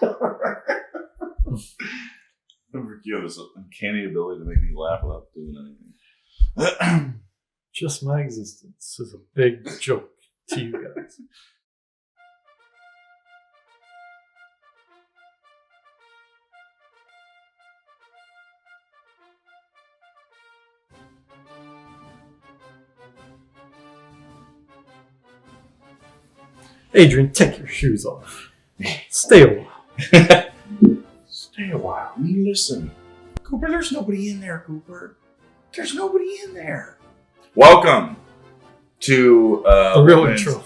You have this uncanny ability to make me laugh without doing anything. Just my existence is a big joke to you guys. Adrian, take your shoes off. Stay a while. Stay a while. I mean, listen. Cooper, there's nobody in there, Cooper. There's nobody in there. Welcome to the real intro.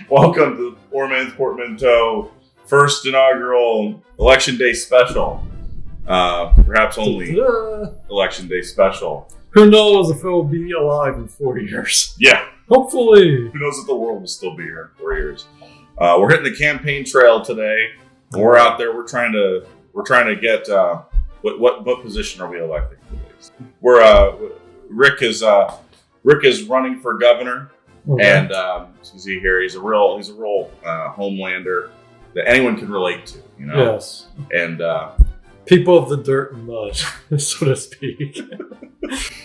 Welcome to the Poor Man's Portmanteau first inaugural Election Day special. Perhaps only Election Day special. Who knows if it will be alive in 4 years? Yeah. Hopefully. Who knows if the world will still be here in 4 years? We're hitting the campaign trail today. We're out there. We're trying to get what position are we electing today? Rick is running for governor, and as you see here, he's a real homelander that anyone can relate to. You know. Yes. And people of the dirt and mud, so to speak,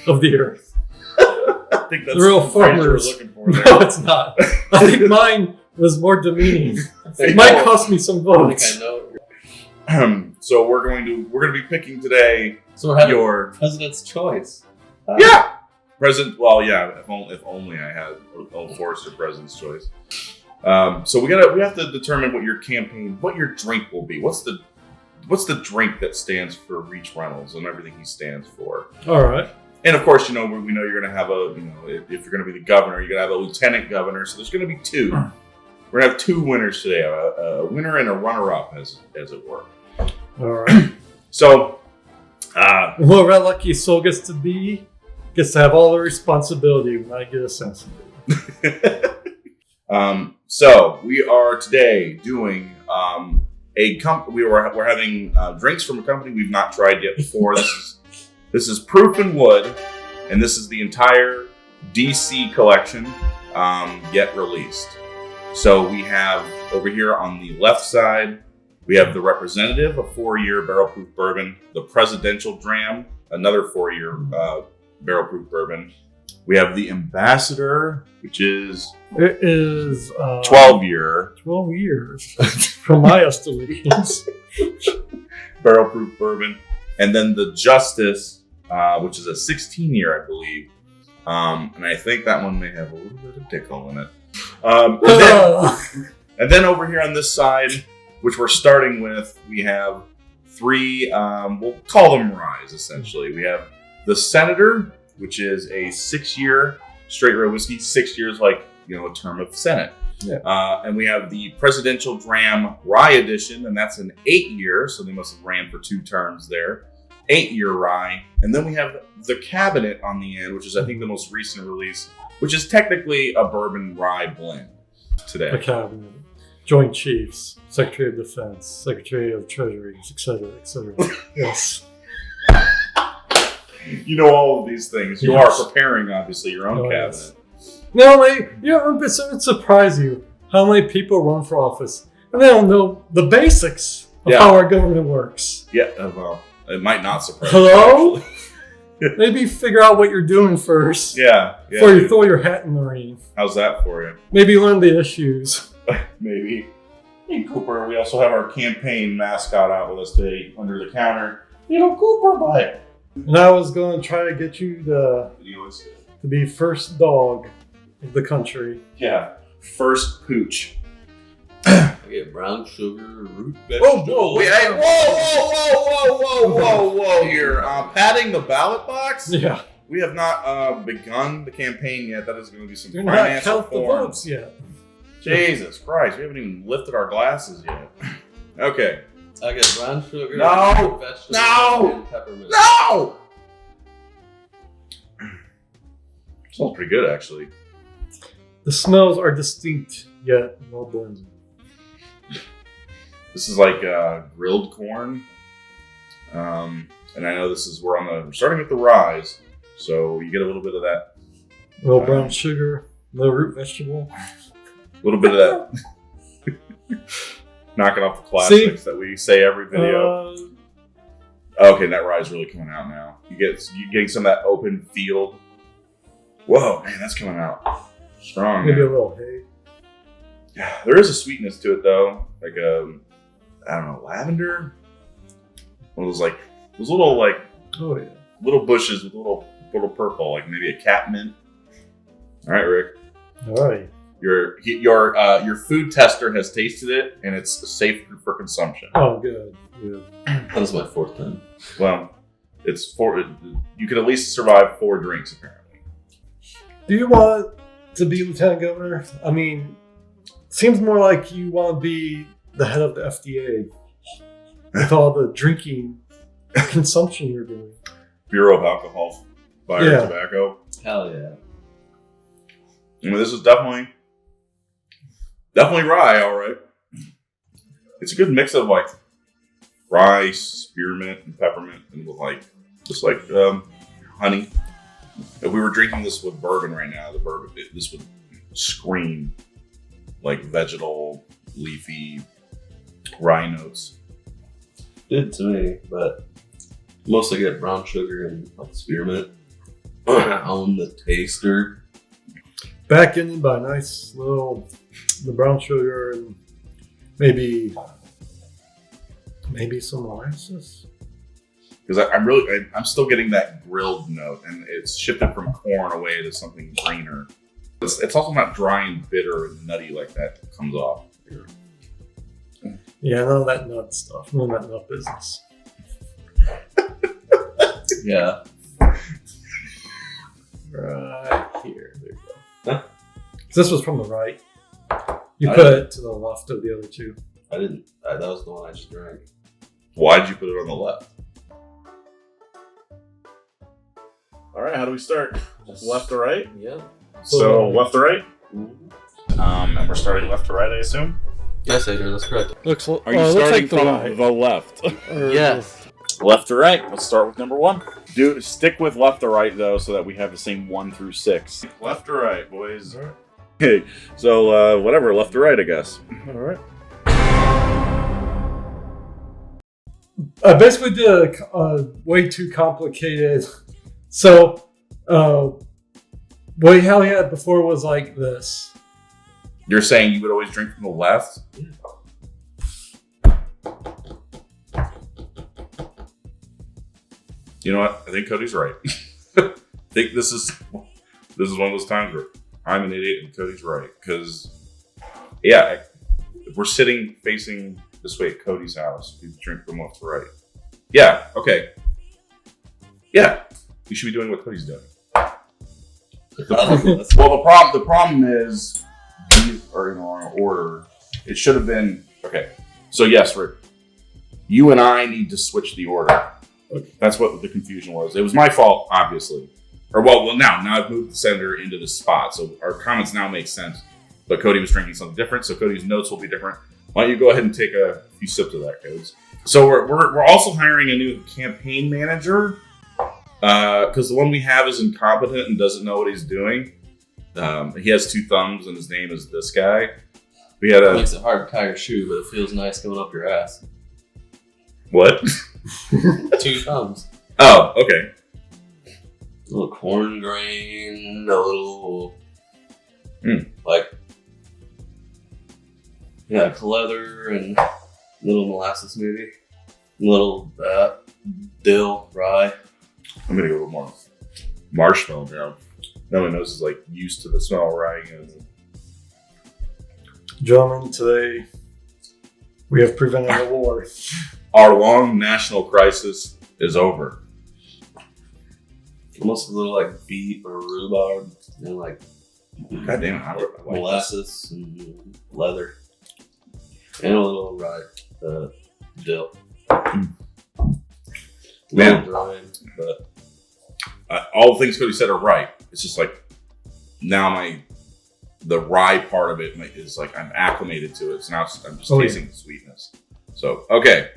of the earth. I think that's the real farmers. Looking for there. No, it's not. I think mine was more demeaning. It might cost me some votes. I think I know. So we're going to be picking today. So we're having your president's choice. Yeah, president. Well, yeah. If only I had Old Forester president's choice. So we have to determine what your drink will be. What's the drink that stands for Reach Reynolds and everything he stands for? All right. And of course, we know you're going to have if you're going to be the governor, you're going to have a lieutenant governor. So there's going to be two. We're going to have two winners today, a winner and a runner-up, as it were. All right. So, whoever that lucky soul gets to have all the responsibility when I get a sense of it. So we are today doing we're having drinks from a company we've not tried yet before. This is Proof and Wood, and this is the entire D.C. collection yet released. So we have over here on the left side, we have the Representative, a 4-year barrel-proof bourbon, the Presidential Dram, another 4-year barrel-proof bourbon. We have the Ambassador, which is 12-year. 12 years, from my estimations. Barrel-proof bourbon. And then the Justice, which is a 16-year, I believe. And I think that one may have a little bit of Dickel in it. And then over here on this side, which we're starting with, we have 3, we'll call them ryes, essentially. We have the Senator, which is a 6-year straight rye whiskey. 6 years, like, a term of Senate. Yeah. And we have the Presidential Dram Rye Edition, and that's an 8-year, so they must have ran for 2 terms there. 8-year rye. And then we have the Cabinet on the end, which is, I think, the most recent release, which is technically a bourbon rye blend today. The Cabinet, Joint Chiefs, Secretary of Defense, Secretary of Treasury, etc., etc. Yes. You know all of these things. You are preparing, obviously, your own cabinet. Yes. No, it surprise you how many people run for office and they don't know the basics of how our government works. Yeah, well, it might not surprise you. Hello? Maybe figure out what you're doing first. Yeah. Before you throw your hat in the ring. How's that for you? Maybe learn the issues. Maybe. Hey, Cooper, we also have our campaign mascot out with us today under the counter. Cooper, bye. And I was going to try to get you to be first dog of the country. Yeah, first pooch. I get brown sugar, root vegetables. Whoa! Here, padding the ballot box. Yeah, we have not begun the campaign yet. That is going to be some You're financial not count the votes yet. Jesus Christ, we haven't even lifted our glasses yet. Okay. I get brown sugar, root vegetables, and peppermint. No! Smells pretty good, actually. The smells are distinct yet well blended. This is like grilled corn, and I know we're starting with the ryes, so you get a little bit of that. A little brown sugar, a little root vegetable. A little bit of that. knocking off the classics that we say every video. Okay, that rye's really coming out now. You're getting some of that open field. Whoa, man, that's coming out strong. Maybe a little hay. Yeah, there is a sweetness to it though, like I don't know, lavender. One of those little little bushes with little purple, like maybe a catmint. All right, Rick. All right. Your food tester has tasted it, and it's safe for consumption. Oh, good. That was my 4th time. Well, it's 4. You could at least survive 4 drinks, apparently. Do you want to be lieutenant governor? I mean, seems more like you want to be the head of the FDA with all the drinking consumption you're doing. Bureau of Alcohol, Fire, and Tobacco. Hell yeah. I mean, this is definitely rye, all right. It's a good mix of like rye, spearmint, and peppermint, and with just honey. If we were drinking this with bourbon right now, this would scream like vegetal, leafy rye notes. Good to me, but mostly get brown sugar and spearmint on the taster. Back in by nice little the brown sugar and maybe some molasses. Because I'm still getting that grilled note, and it's shifted from corn away to something greener. It's also not dry and bitter and nutty like that comes off here. Yeah, none of that nut stuff. None of that nut business. Yeah. Right here. There you go. This was from the right. You I put didn't- it to the left of the other two. I didn't. That was the one I just drank. Why'd you put it on the left? All right, how do we start? Left to right? Yeah. So left to right? Mm-hmm. And we're starting left to right, I assume? Yes, Adrian, that's correct. Looks Are you starting from the left? Yes. Left to right. Let's start with number 1. Stick with left to right though, so that we have the same 1 through 6. Left to right, boys. All right. Okay, so whatever, left to right, I guess. All right. I basically did a way too complicated. So, what how we had before was like this. You're saying you would always drink from the left? You know what? I think Cody's right. I think this is one of those times where I'm an idiot and Cody's right. Because, yeah, if we're sitting facing this way at Cody's house, we drink from left to right. Yeah, okay. Yeah, we should be doing what Cody's doing. Well, the problem is these are in the wrong order. It should have been okay. So yes, Rick, you and I need to switch the order. That's what the confusion was. It was my fault, obviously. Or well, now I've moved the senator into this spot, so our comments now make sense. But Cody was drinking something different, so Cody's notes will be different. Why don't you go ahead and take a few sips of that, Codes? So we're also hiring a new campaign manager. Because the one we have is incompetent and doesn't know what he's doing. He has 2 thumbs and his name is this guy. It makes it hard to tie your shoe, but it feels nice going up your ass. What? 2 thumbs. Oh, okay. A little corn grain, a little leather and a little molasses maybe. A little dill, rye. I'm gonna go a little more marshmallow now. Now my nose is like used to the smell of rye again. Gentlemen, today we have prevented a war. Our long national crisis is over. Almost a little like beet or rhubarb and like God damn it, I like molasses and leather. And a little rye dill. Man. Dry, but all the things Cody said are right. It's just like now the rye part of it is like I'm acclimated to it. So now I'm just tasting the sweetness. So okay,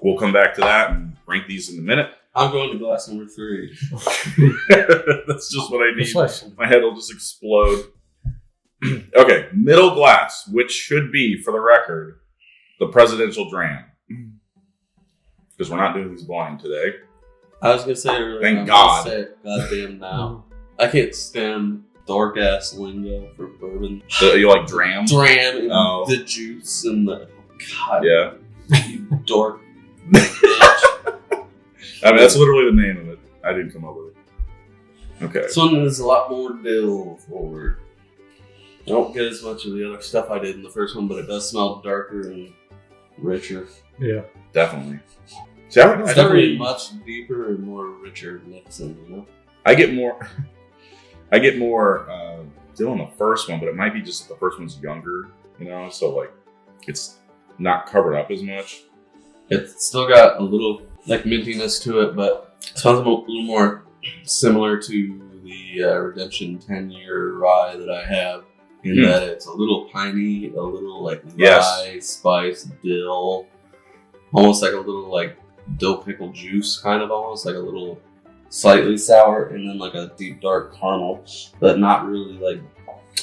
we'll come back to that and rank these in a minute. I'm going to glass number 3. That's just what I need. My head will just explode. Okay, middle glass, which should be, for the record, the Presidential Dram. Because we're not doing these blind today. I was gonna say earlier. Thank I'm God. gonna say it goddamn now. I can't stand dark ass lingo for bourbon. You like Dram? Dram and Oh. the juice and the God. Yeah. You dork. bitch. I mean, that's literally the name of it. I didn't come up with it. Okay. This one is a lot more dill forward. I don't get as much of the other stuff I did in the first one, but it does smell darker and richer. Yeah. Definitely. See, I It's definitely much deeper and more richer mixing, you know? I get more still in the first one, but it might be just that the first one's younger, you know, so like it's not covered up as much. It's still got a little like mintiness to it, but it smells a little more similar to the Redemption 10-year rye that I have, in that it's a little piney, a little like rye, spice, dill, almost like a little like dill pickle juice, kind of almost like a little slightly sour, and then like a deep dark caramel, but not really like.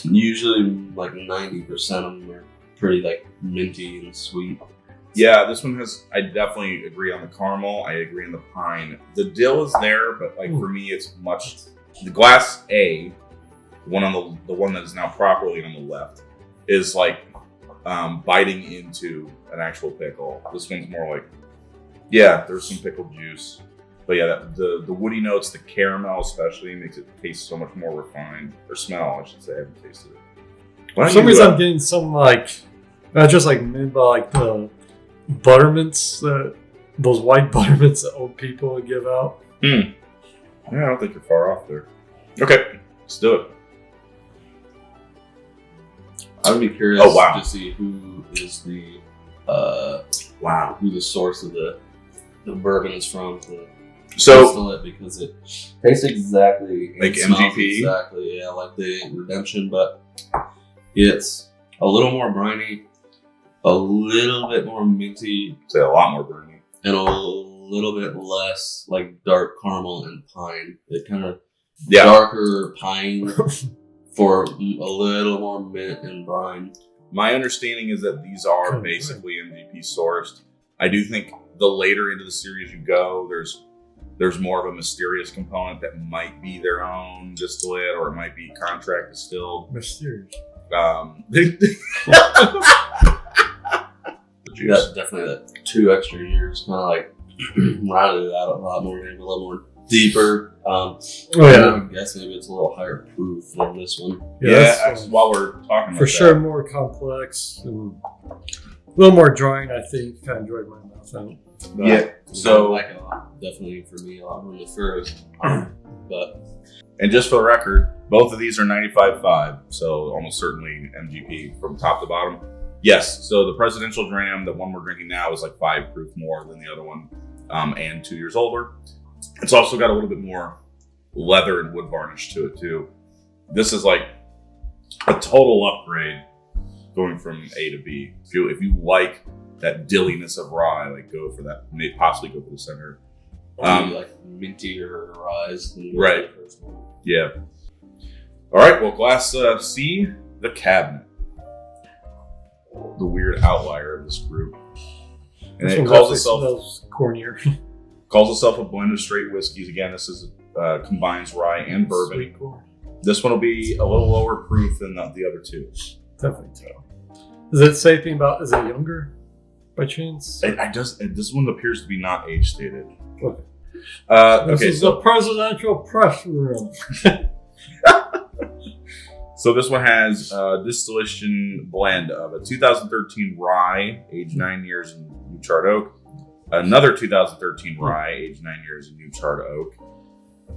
Usually, like 90% of them are pretty like minty and sweet. Yeah, this one has. I definitely agree on the caramel. I agree on the pine. The dill is there, but like for me, it's much. The glass A, the one that is now properly on the left, is like biting into an actual pickle. This one's more like, yeah, there's some pickle juice, but yeah, the woody notes, the caramel especially, makes it taste so much more refined, or smell, I should say. I haven't tasted it. For some reason, I'm getting some like, not just like mint, but like the buttermints, those white buttermints that old people would give out. Yeah, I don't think you're far off there. Okay, let's do it. I would be curious to see who is the who the source of the bourbon is from. So it, because it tastes exactly like smells MGP, exactly, yeah, like the Redemption, but it's a little more briny, a little bit more minty, say a lot more briny, and a little bit less like dark caramel and pine. It kind of darker pine for a little more mint and brine. My understanding is that these are basically MGP sourced. I do think the later into the series you go, there's more of a mysterious component that might be their own distillate, or it might be contract distilled. Mysterious. That's definitely that 2 extra years, kind of like rounded it out a lot more, maybe a little more deeper. I guess maybe it's a little higher proof than this one. Yeah, actually, while we're talking about for sure, more complex and a little more drying. I think kind of dried my mouth out. But yeah, so I like it a lot. Definitely for me a lot more than the first. But and just for the record, both of these are 95.5, so almost certainly MGP from top to bottom. Yes, so the Presidential Dram, the one we're drinking now, is like 5 proof more than the other one, and 2 years older. It's also got a little bit more leather and wood varnish to it too. This is like a total upgrade going from A to B. If you like that dilliness of rye, like go for that. Maybe possibly go for the center. like mintier ryes than right. the first one. Yeah. All right. Well, glass C, the cabinet, the weird outlier of this group, and it calls itself cornier. Calls itself a blend of straight whiskeys. Again, this is combines rye and bourbon. Cool. This one will be a little lower proof than the other two. Definitely so. Does it say anything about, is it younger by chance? This one appears to be not age stated. Okay. This is the presidential press room. So this one has a distillation blend of a 2013 rye, aged 9 years in New Charred Oak. Another 2013 rye, aged 9 years in New Charred Oak.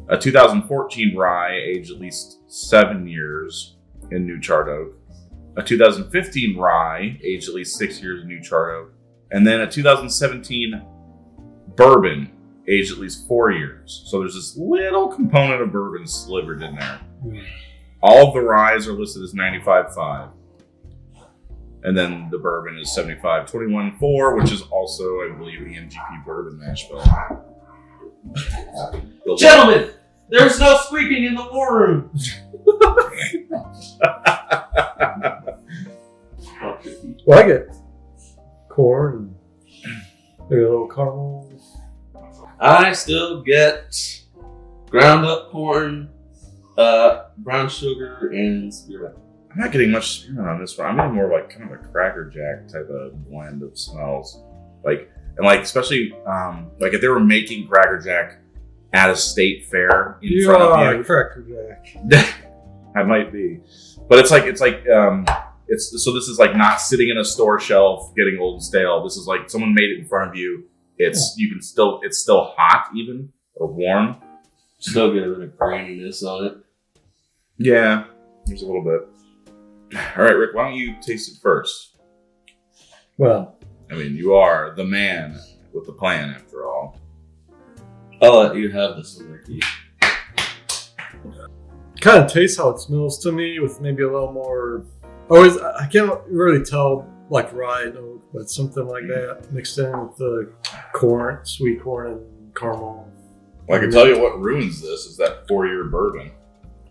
A 2014 rye, aged at least 7 years in New Charred Oak. A 2015 rye, aged at least 6 years in New Charred Oak. And then a 2017 bourbon, aged at least 4 years. So there's this little component of bourbon slivered in there. All of the ryes are listed as 95.5. And then the bourbon is 75.21.4, which is also, I believe, the MGP bourbon mash bill. Gentlemen, there's no squeaking in the war room. Well, I get corn and maybe a little caramel. I still get ground up corn, brown sugar, and spearmint. I'm not getting much spearmint on this one. I'm getting more like kind of a Cracker Jack type of blend of smells. Like, and like, especially, like if they were making Cracker Jack at a state fair in front of you. Cracker Jack. I might be. But it's so this is like not sitting in a store shelf getting old and stale. This is like someone made it in front of you. It's still hot even or warm. Still get a bit of graininess on it. Yeah, there's a little bit. All right, Rick, why don't you taste it first? Well, I mean, you are the man with the plan, after all. I'll let you have this one, Ricky. kind of tastes how it smells to me, with maybe a little more. I can't really tell like rye and oak, but something like that mixed in with the corn, sweet corn, and caramel. Well, I can tell you what ruins this is that 4-year bourbon.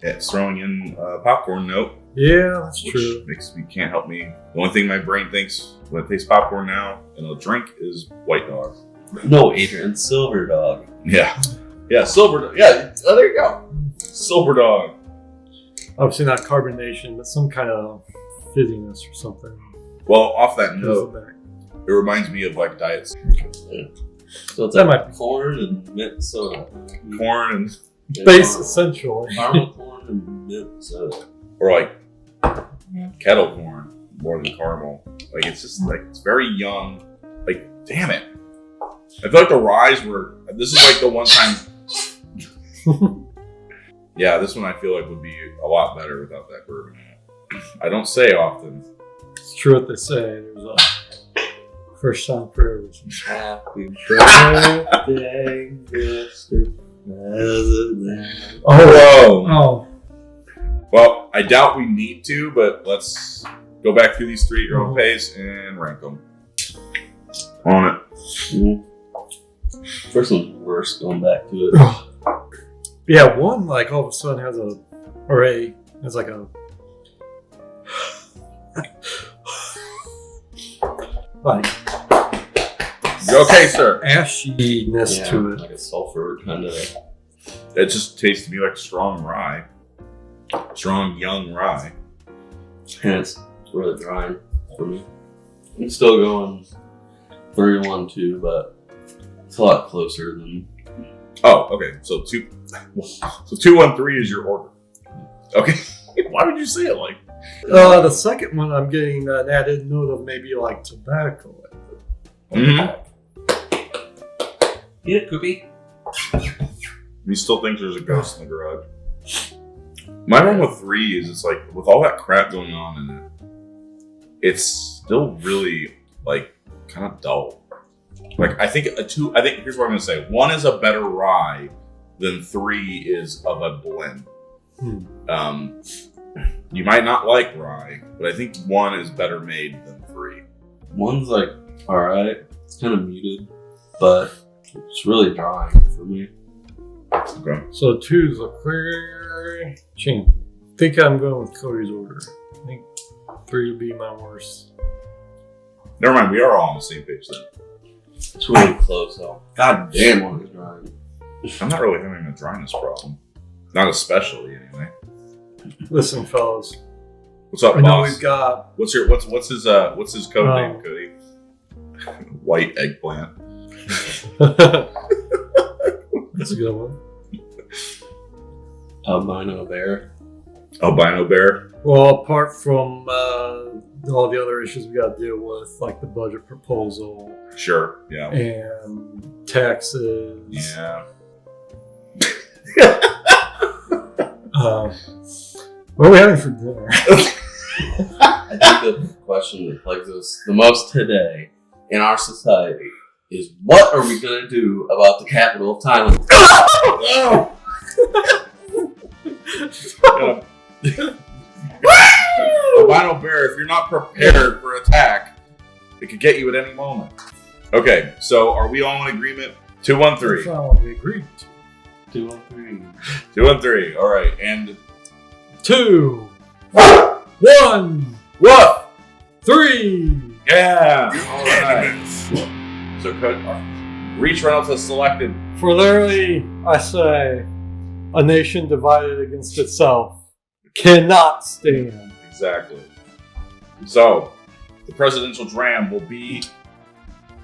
It's throwing in a popcorn note. Yeah, that's which true. Makes me can't help me. The only thing my brain thinks when it tastes popcorn now and a drink is White Dog. No, Adrian, Silver Dog. Yeah, Silver Dog. Yeah, oh, there you go. Silver Dog. Obviously not carbonation, but some kind of fizziness or something. Well, off that note, it reminds me of like diet. So it's That like might be corn and mint soda. Corn and base essentially. Caramel corn and mint soda. or like kettle corn more than caramel. Like it's just like it's very young. Like damn it, I feel like the ryes were. This is like the one time. Yeah, this one I feel like would be a lot better without that bourbon in it. I don't say often. It's true what they say. There's a first time for everything. Happy birthday, Mr. President. Oh. Well, I doubt we need to, but let's go back through these three at your own pace and rank them. On it. Mm-hmm. First one's worse, going back to it. Yeah, one like all of a sudden has like a like You okay, sir? ashiness to it. Like a sulfur kind of. It just tastes to me like strong rye. Strong young rye. And it's really drying for me. I'm still going 3-1-2, but it's a lot closer than. Oh, okay. So 2-1-3 is your order. Okay. Why would you say it like? The second one, I'm getting an added note of maybe like tobacco. Mm-hmm. Eat it, Koopy. He still thinks there's a ghost in the garage. My one with 3 is it's like with all that crap going on in it, it's still really like kind of dull. Like I think here's what I'm gonna say. 1 is a better rye than 3 is of a blend. You might not like rye, but I think 1 is better made than 3. 1's like alright. It's kind of muted, but it's really drying for me. Okay. So 2 is a clear champion. I think I'm going with Cody's order. I think 3 would be my worst. Never mind. We are all on the same page then. It's really close though. God damn, 1 is drying. I'm not really having a dryness problem. Not especially, anyway. Listen, fellas. What's up, I know boss? we've got. What's his code name, Cody? White eggplant. That's a good one. Albino bear. Albino bear. Well, apart from all the other issues we got to deal with, like the budget proposal Sure. Yeah. and taxes. Yeah. What are we having for dinner? I think the question that plagues us the most today in our society is what are we going to do about the capital of Thailand? Albino bear, if you're not prepared for attack, it could get you at any moment. Okay, so are we all in agreement? 2-1-3. That's not what we agreed to. 2-1-3. 2-1-3. All right, and 2, 1, woof. 3. Yeah. All right. So Reach Reynolds has selected. For literally, I say, a nation divided against itself cannot stand. Exactly. So the presidential dram will be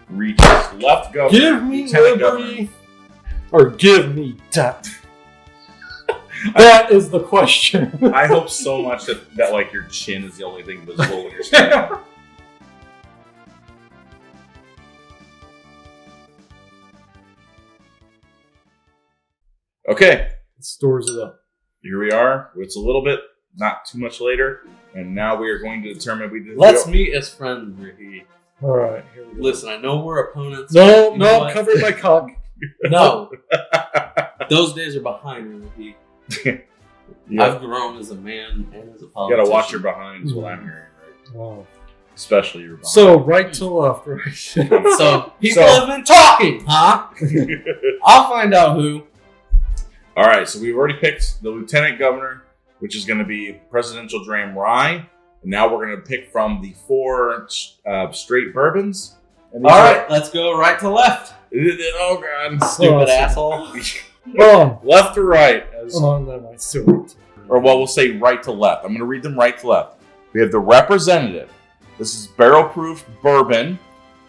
Reach's left governor. Give me Lieutenant liberty or give me death. That is the question. Governor. I hope so much that like your chin is the only thing visible when you're standing. Okay. Stores it up. Here we are. It's a little bit, not too much later, and now we are going to determine Let's meet as friends, Ricky. All right, here we go. Listen, I know we're opponents. No, but you know what? covered by cock. No. Those days are behind me, Ricky. Yeah. I've grown as a man and as a You politician. gotta watch your behind, is what I'm hearing, right? Wow. Especially your behind. So right to left, right? So people have been talking, huh? I'll find out who. All right, so we've already picked the lieutenant governor, which is going to be Presidential Dram Rye. And now we're going to pick from the 4 straight bourbons. And All right, let's go right to left. Oh, God. Stupid asshole. Wrong. Left to right. Oh, no, no, it's still right. Or, well, we'll say right to left. I'm going to read them right to left. We have the representative. This is barrel proof bourbon.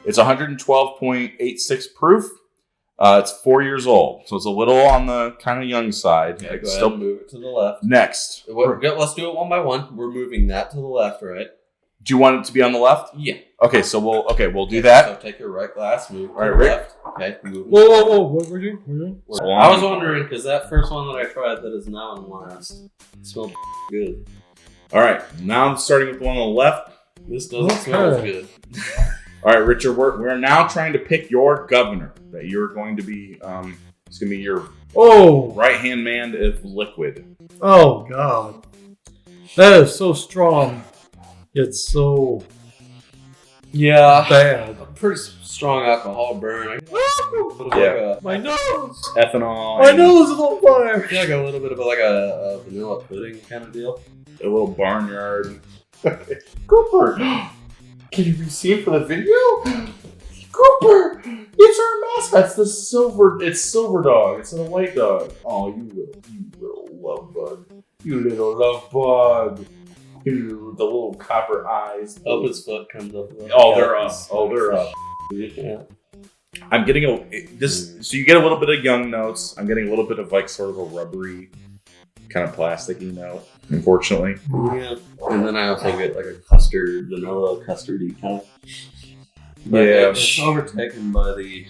It's 112.86 proof. It's 4 years old, so it's a little on the kind of young side. Okay, go Still ahead and move it to the left. next. Let's do it one by one. We're moving that to the left, right? Do you want it to be on the left? Yeah. Okay, so we'll do that. So take your right glass, move to All right, the Rick. left. Okay, move. Whoa. What we're doing? I was wondering, because that first one that I tried that is now on last smelled good. All right, now I'm starting with the one on the left. This doesn't smell as good. All right, Richard, we're now trying to pick your governor that you're going to be. It's going to be your right hand man of liquid. Oh, God. That is so strong. It's so bad. A pretty strong alcohol burn. Yeah. My nose! Ethanol. My and nose is on fire! I feel like a little bit of like a vanilla pudding kind of deal. A little barnyard. Cooper, can you be seen for the video? Cooper, it's our mascot. It's Silver Dog. It's not a white dog. Oh, you little love bug. You little love bug. You, the little copper eyes. Up his foot comes up. Oh, they're up. They're up. Yeah. I'm getting so you get a little bit of young notes. I'm getting a little bit of like sort of a rubbery, kind of plasticky note, unfortunately. Yeah. And then I also get like a vanilla custardy kind of. But Yeah. It's overtaken by the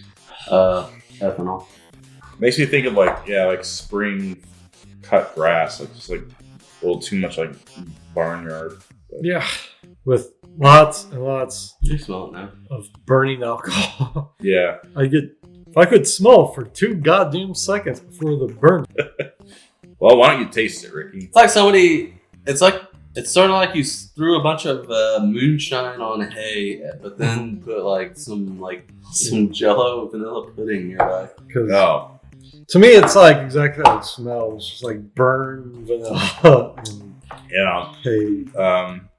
ethanol. Makes me think of like spring cut grass, like just like a little too much like barnyard. Yeah. With lots and lots You smell it now. of burning alcohol. Yeah. If I could smell for 2 goddamn seconds before the burn. Well, why don't you taste it, Ricky? It's like somebody. It's sort of like you threw a bunch of moonshine on hay, but then put like some Jello vanilla pudding nearby. No. To me, it's like exactly how it smells. Just like burned vanilla and Yeah. hay.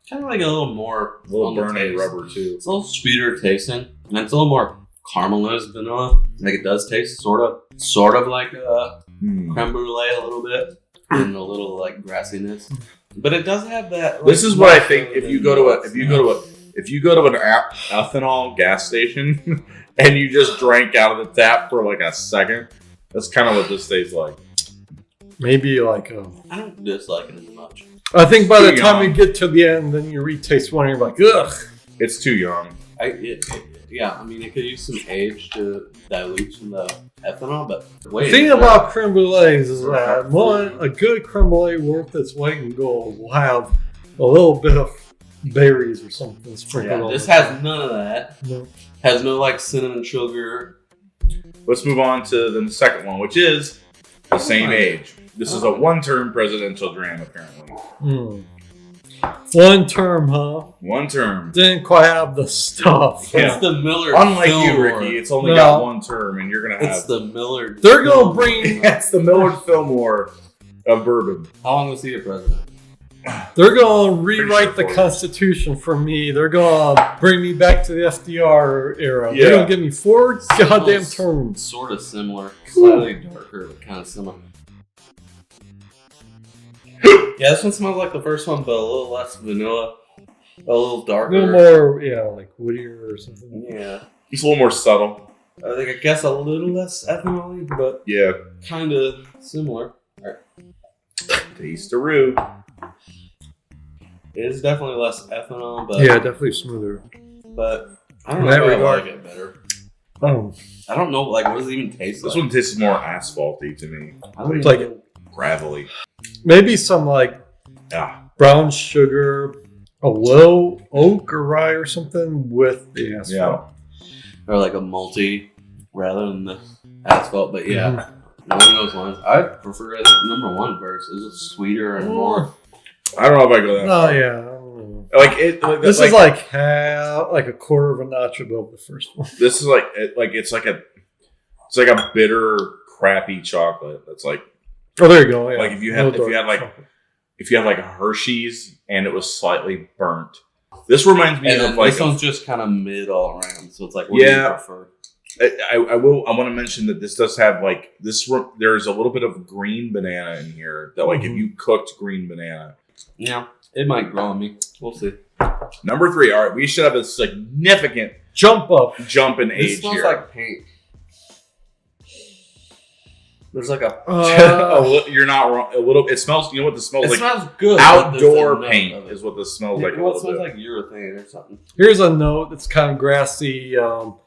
Kind of like a little more on the burning taste. rubber too. It's a little sweeter tasting, and it's a little more caramelized vanilla. Like it does taste sort of like a creme brulee a little bit, and a little like grassiness. But it does have that. Like, This is what I think. If you go to an ethanol gas station and you just drank out of the tap for like a second, that's kind of what this tastes like. Maybe like I don't dislike it as much. I think by the Too time young. you get to the end, then you retaste one and you're like, ugh. It's too young. I mean, it could use some age to dilute some of the ethanol, but The thing about creme brulees is that a good creme brulee worth its weight in gold will have a little bit of berries or something sprinkled on this it. has none of that. No. Has no like cinnamon sugar. Let's move on to the second one, which is the same age. This is a one-term presidential dram, apparently. One term, huh? One term. Didn't quite have the stuff. Yeah. It's the Miller. Unlike you, Fillmore. Ricky, it's only No. got one term, and you're gonna have. It's the Miller. They're gonna Fillmore. bring- That's the Millard Fillmore of bourbon. How long was he a president? They're going to rewrite the Constitution for me. They're going to bring me back to the FDR era. Yeah. They're going to give me 4 goddamn terms. Sort of similar. Slightly darker, but kind of similar. Yeah, this one smells like the first one, but a little less vanilla. A little A darker. little more, like woodier or something. Yeah. It's a little more subtle. I guess a little less ethanol, but Yeah. kind of similar. Taste-a-roo. It is definitely less ethanol, but Yeah, definitely smoother. but I don't In know that if I regard. like it better. Oh, I don't know, like, what does it even taste This like? one tastes more asphalty to me. I don't It's like- even know. Gravelly. maybe some like Ah. brown sugar, a little oak or rye or something with the asphalt. Or like a malty rather than the asphalt, but yeah. Mm-hmm. Along those lines, I prefer, I think, number 1 verse. It's sweeter and more. I don't know if I go that Oh far. yeah. I don't know. Like it. Like, This is like a quarter of a notch above the first one. This is it's like a bitter, crappy chocolate. That's like Oh, there you go. Yeah. Like if you had Little dark like chocolate. if you had like a Hershey's and it was slightly burnt. This reminds me And of then like this one's just kind of mid all around, so it's like, what Yeah. do you prefer? I want to mention that this does have like this. There's a little bit of green banana in here that like if you cooked green banana. Yeah, it might grow on me. We'll see. Number 3. All right, we should have a significant Jump up. jump in This age smells here. like paint. There's like a. You're not wrong. A little. It smells. You know what this smells It like? smells good. but there's a Outdoor note paint of it. is what this smells Yeah, like. you know a what little smells bit. like urethane or something. Here's a note that's kind of grassy. So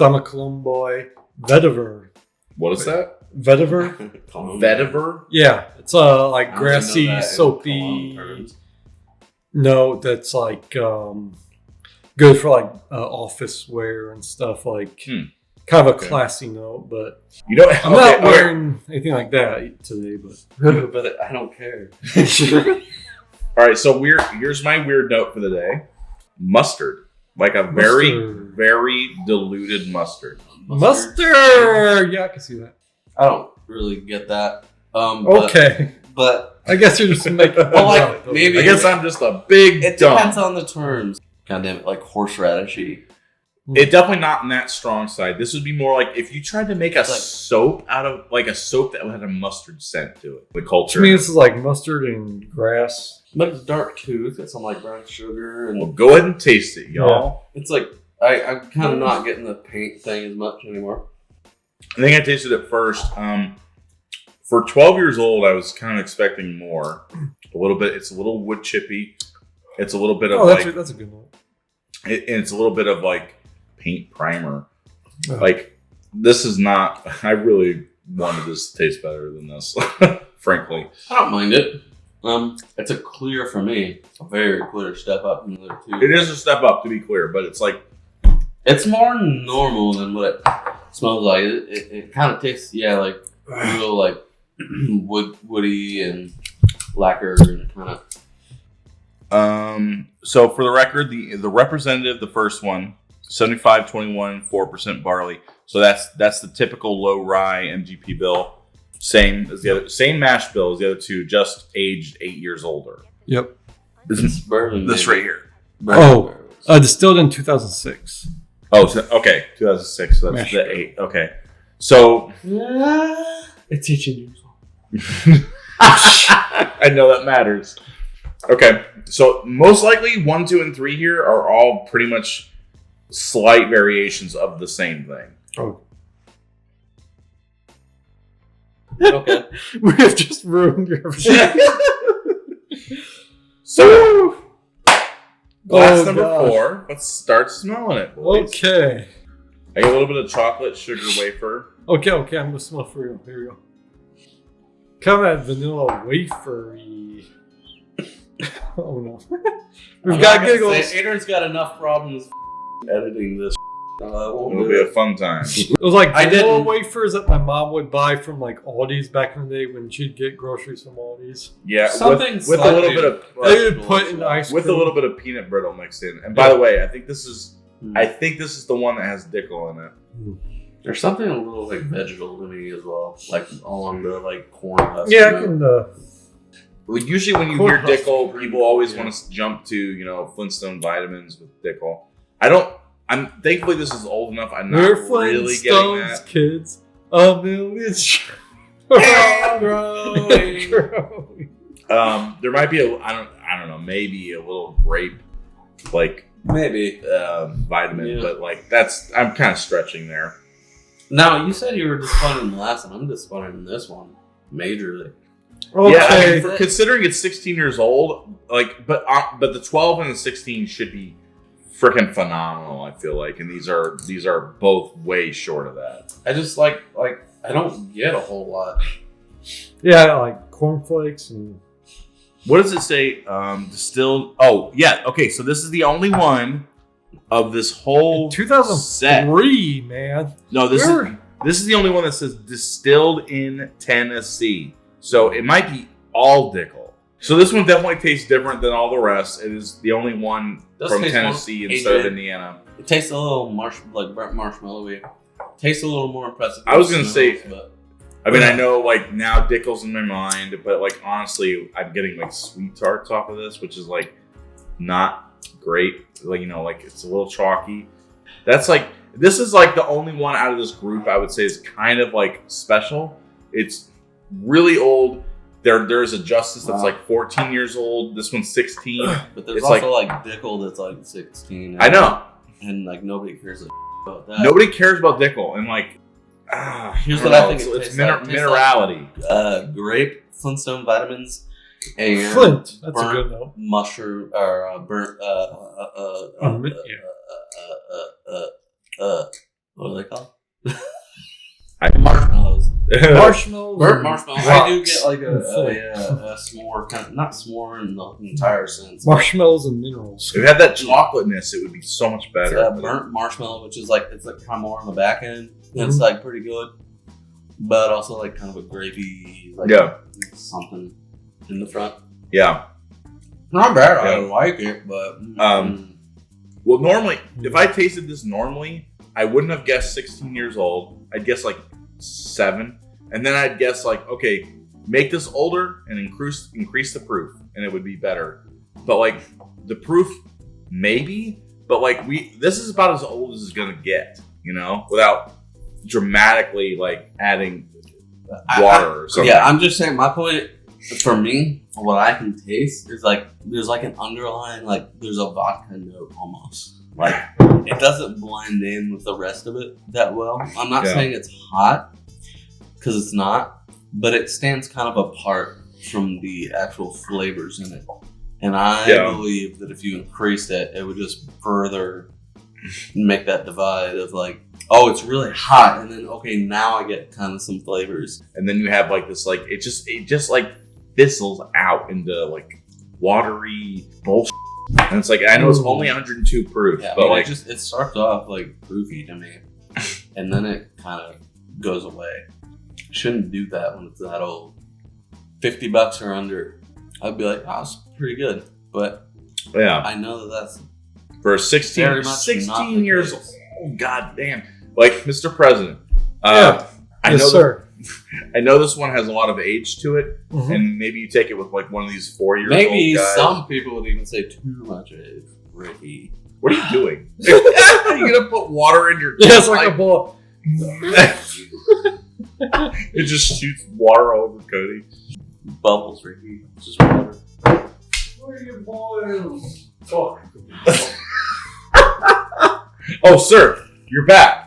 I'm a Cologne boy. Vetiver. What is that? Vetiver? Vetiver. Yeah. It's a like I don't grassy, know that in soapy Cologne terms. note that's like good for like office wear and stuff. Like kind of a classy note, but You know, I'm not wearing anything like that today. But But I don't care. All right, so here's my weird note for the day: mustard, like a very, Mustard. very diluted mustard. mustard. Yeah, I can see that. I don't really get that. Okay. But I guess you're just making. Well, like, maybe- I guess I'm just a big it dumb. depends on the terms. God damn it, like horseradishy. It's definitely not in that strong side. This would be more like if you tried to make a Like- soap out of like a soap that had a mustard scent to it. The To culture. me, this is like mustard and grass. But it's dark too. It's got some like brown sugar and Well, go ahead and taste it, y'all. it's like I'm kind of not getting the paint thing as much anymore. I think I tasted it first. For 12 years old, I was kind of expecting more. A little bit. It's a little wood chippy. It's a little bit of That's a good one. it's a little bit of like paint primer. Oh. Like this is not. I really wanted this to taste better than this, frankly. I don't mind it. It's a clear for me. A very clear step up from the other two. It is a step up, to be clear, but it's like It's more normal than what it smells like. It kind of tastes, like real like woody and lacquer and kind of. So for the record, the representative, the first one, 75-21, 4% barley. So that's the typical low rye MGP bill. Same as the other, same mash bill as the other two, just aged 8 years older. Yep. It's bourbon. This maybe. right here. Bourbon barrels. Distilled in 2006. Oh, so, okay, 2006. So that's Mash the bill. 8. Okay, so It's teaching you. I know that matters. Okay, so most likely 1, 2, and 3 here are all pretty much slight variations of the same thing. Oh. Okay. We have just ruined your. So glass number gosh. 4. Let's start smelling it, boys. Okay. I get a little bit of chocolate sugar wafer. Okay, I'm gonna smell for real. Here we go. Kind of that vanilla wafery. Oh no. We've got giggles. Adrian's got enough problems editing this. It'll be a fun time. It was like I vanilla didn't- wafers that my mom would buy from like Aldi's back in the day when she'd get groceries from Aldi's. Yeah, Something with a little slightly- bit of They would put in ice cream. with a little bit of peanut brittle mixed in. And by the way, I think this is the one that has Dickel in it. There's something a little like vegetal to me as well, like along the like corn husk. Yeah, I can. Well, usually when you hear Dickel, people always want to jump to, Flintstone vitamins with Dickel. I'm thankfully this is old enough. I'm not really getting that. Kids, a million. There might be I don't know, maybe a little grape, maybe vitamin, but I'm kind of stretching there. Now you said you were disappointed in the last one. I'm disappointed in this one, majorly. Okay. Yeah, for considering it's 16 years old, but the 12 and the 16 should be freaking phenomenal. I feel like, and these are both way short of that. I just I don't get a whole lot. Yeah, like cornflakes and. What does it say? Distilled. Oh yeah. Okay, so this is the only one of this whole 2003, man. No, this is the only one that says distilled in Tennessee. So it might be all Dickel. So this one definitely tastes different than all the rest. It is the only one from Tennessee instead of Indiana. It tastes a little burnt marshmallowy. Tastes a little more impressive. I was gonna say, but I mean, I know now Dickel's in my mind, but honestly, I'm getting sweet tarts off of this, which is not great. It's a little chalky. That's this is the only one out of this group I would say is kind of special. It's really old. There's a Justice that's 14 years old. This one's 16. But there's also Dickel that's 16. I know. And nobody cares about that. Nobody cares about Dickel. And here's what I think it's minerality. Grape, Flintstone vitamins, and Flint. That's a good note. Mushroom or burnt. What are they called? Marshmallows. Marshmallows. Burnt marshmallows. I do get a s'more kind of, not s'more in the entire sense. Marshmallows and minerals. If it had that chocolateness, it would be so much better. It's burnt marshmallow, which is it's kind of more on the back end. And it's pretty good, but also kind of a gravy, something in the front. Yeah, not bad. I like it, but well, normally if I tasted this normally, I wouldn't have guessed 16 years old. I'd guess 7, and then I'd guess okay, make this older and increase the proof, and it would be better. But the proof maybe, but this is about as old as it's gonna get, without dramatically adding water or something. Yeah, I'm just saying my point for me, what I can taste is there's an underlying there's a vodka note almost. It doesn't blend in with the rest of it that well. I'm not saying it's hot, because it's not, but it stands kind of apart from the actual flavors in it. And I believe that if you increased it, it would just further make that divide of it's really hot, and then now I get kind of some flavors, and then you have this it just fizzles out into watery bullshit. And it's I know it's only 102 proof, but it starts off proofy to me, and then it kind of goes away. Shouldn't do that when it's that old. $50 or under, I'd be it's pretty good, but I know that's for 16 years old. Oh, God damn. Mr. President. I know this one has a lot of age to it, and maybe you take it with one of these 4-year-old guys. Maybe some people would even say too much age, Ricky. What are you doing? Are you gonna put water in your? Yeah, it's a ball. It just shoots water all over Cody. Bubbles, Ricky. Just water. Where are your boils? Fuck. Oh, sir, you're back.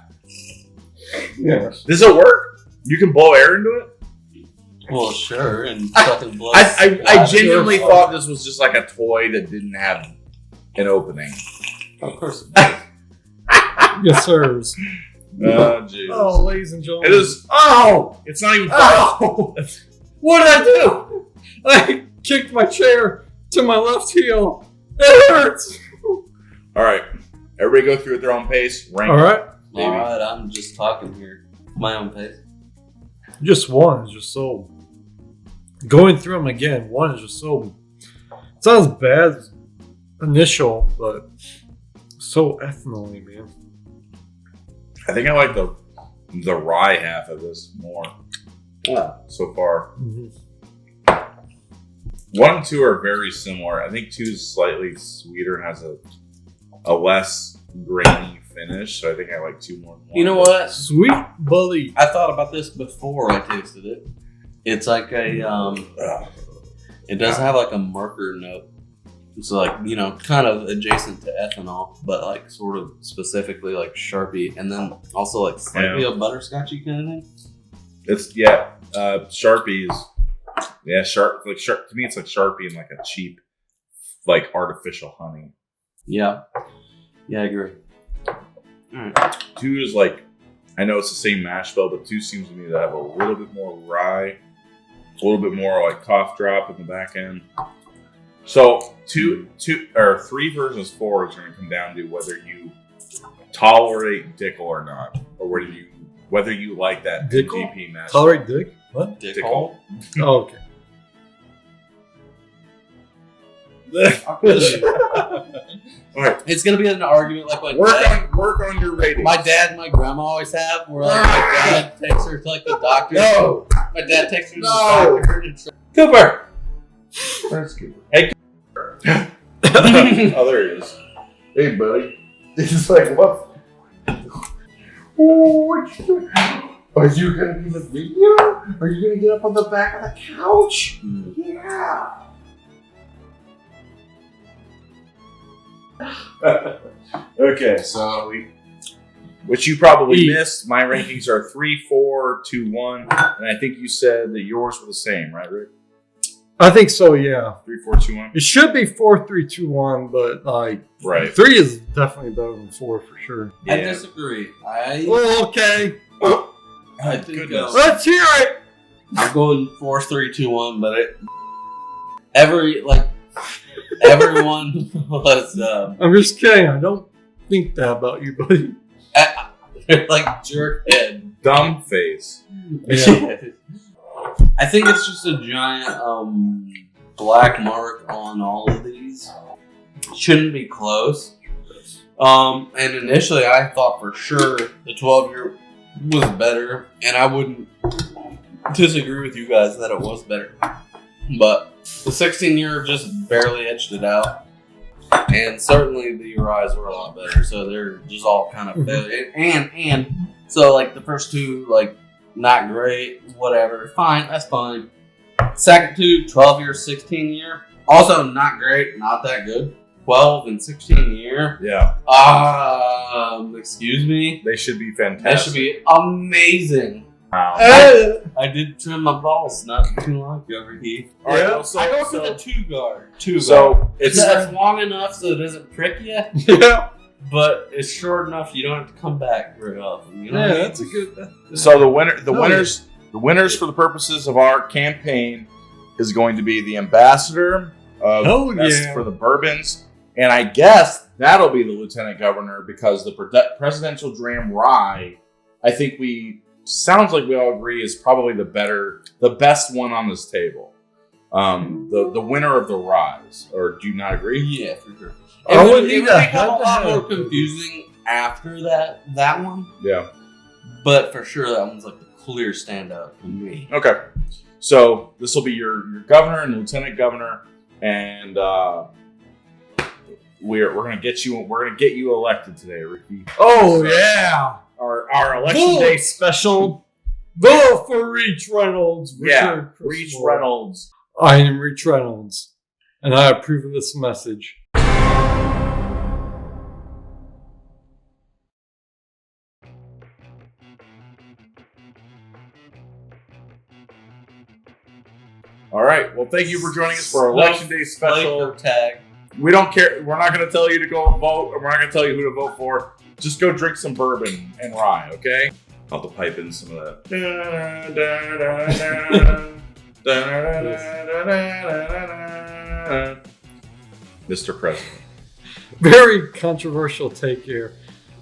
Yes. Does it work? You can blow air into it? Well, sure, and fucking blow. I genuinely thought this was just a toy that didn't have an opening. Of course it does. Yes, sirs. Oh, jeez. Oh, ladies and gentlemen. It is. Oh! It's not even funny. Oh! What did I do? I kicked my chair to my left heel. It hurts. All right. Everybody go through at their own pace. Rank. All right. Maybe. All right, I'm just talking here. My own pace. Just one is just so. Going through them again, one is just so. It's not as bad as initial, but so ethanoly, man. I think I like the rye half of this more. Yeah. So far. Mm-hmm. 1 and 2 are very similar. I think 2 is slightly sweeter and has a less grainy finish. So I think I like 2 more. You know what? Sweet bully. I thought about this before I tasted it. It's like a it does have like a marker note. It's like, you know, kind of adjacent to ethanol, but like sort of specifically like Sharpie, and then also like slightly a butterscotchy kind of thing. It's Sharpie is sharp. Like sharp to me, it's like Sharpie and like a cheap, like artificial honey. Yeah, I agree. All right. 2 is like, I know it's the same mash bill, but 2 seems to me to have a little bit more rye, a little bit more like cough drop in the back end. So 2 or 3 versus 4 is going to come down to whether you tolerate Dickel or not, or whether you like that Dickel? MGP mash. Tolerate dick? What? Dickel. Oh, okay. All right, It's gonna be an argument like work on your rating. my dad and my grandma always have, where like my dad takes her to like the doctor. No. My dad takes her to the No. doctor. And Cooper. Where's Cooper? Hey, Cooper. Oh, there he is. Hey, buddy. He's like, what? Oh, what you doing? Are you gonna be in the video? Are you gonna get up on the back of the couch? Yeah. Okay, so which you probably missed. My rankings are 3, 4, 2, 1, and I think you said that yours were the same, right, Rick? I think so, yeah. 3, 4, 2, 1. It should be 4, 3, 2, 1, but like Right. 3 is definitely better than 4 for sure. I disagree. Well, okay. I think Goodness. Let's hear it. I'm going 4, 3, 2, 1, but everyone was I'm just kidding. I don't think that about you, buddy. like jerkhead. Dumb face. Yeah. I think it's just a giant black mark on all of these. Shouldn't be close. And initially I thought for sure the 12-year was better, and I wouldn't disagree with you guys that it was better. But the 16-year just barely edged it out. And certainly the Uriahs were a lot better, so they're just all kind of and so like the first 2, like not great, whatever, fine, that's fine. Second 2, 12-year, 16-year, also not great, not that good. 12 and 16-year, Yeah, excuse me, they should be that fantastic. should be amazing. Wow. I did trim my balls not too long over here. All right, well, I go for the 2 guard. So it's It's long enough so it doesn't prick you, Yeah. but it's short enough you don't have to come back very often. You know what I mean? That's a good. so the winners for the purposes of our campaign is going to be the ambassador of best for the bourbons, and I guess that'll be the lieutenant governor because the presidential dram rye. I think sounds like we all agree is probably the best one on this table. The winner of the ryes, or do you not agree? Yeah, for sure. I It would would need become a a lot more head-to-head. confusing after that one, Yeah. but for sure that one's like the clear standout for me. Okay. So this will be your governor and lieutenant governor, and we're gonna get you elected today, Ricky. Oh, So, yeah. Our election day special. Vote for Reach Reynolds. Richard Reach Criswell. Reynolds. I am Reach Reynolds, and I approve of this message. All right. Well, thank you for joining us for our election day special. Flavor tag. We don't care. We're not going to tell you to go vote, and we're not going to tell you who to vote for. Just go drink some bourbon and rye, okay? I'll have to pipe in some of that. Mr. President. Very controversial take here.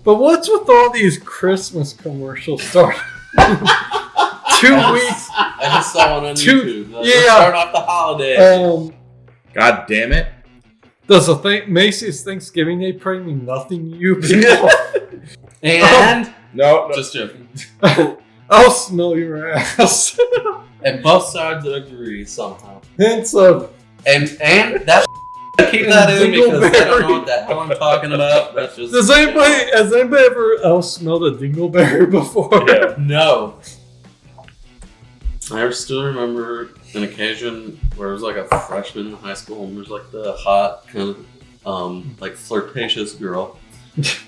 But what's with all these Christmas commercials starting? 2 weeks. I just saw one on Two- YouTube. yeah. Start off the holiday. God damn it. Does Macy's Thanksgiving Day parade mean nothing to you people? And No. just joking. I'll smell your ass. And both sides agree somehow. Hints of And that keep that in because I don't know what the hell I'm talking about. That's just Has anybody ever else smelled a dingleberry before? Yeah. no. I still remember an occasion where it was like a freshman in high school and there was like the hot kind of like flirtatious girl. This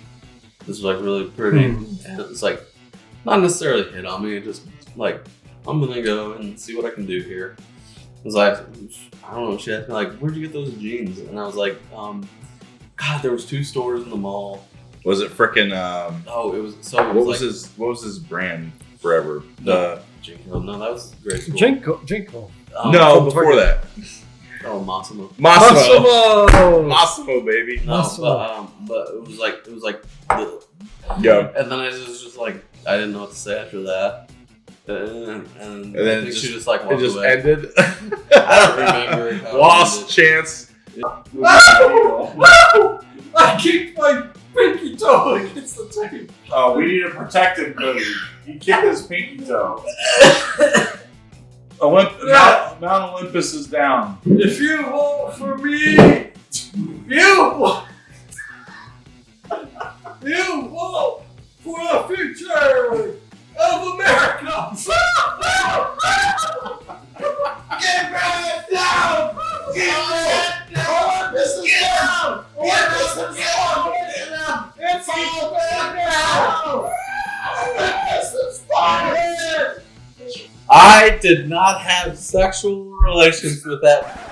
was like really pretty and it was like not necessarily hit on me, just like I'm gonna go and see what I can do here. It was like I don't know, she asked me like, where'd you get those jeans? And I was like, God, there was 2 stores in the mall. Was it frickin' Oh, it was what was his brand forever? The Jinko. No, that was great school. Jinko. no, before that. Oh, Massimo. Massimo, baby. No, Massimo. but it was like the, Yeah. and then I was just like I didn't know what to say after that. And then I think she just like It walked just away. ended. I don't remember. How it Lost ended. chance. I kicked my pinky toe against the tape. Oh, we need to protect him, Cody. He kicked his pinky toe. Mount Olympus is down. If you vote for me, you vote for the future of America. Get back down! Get back down! Olympus is down! Olympus is down! It's all back down! Olympus is fire! I did not have sexual relations with that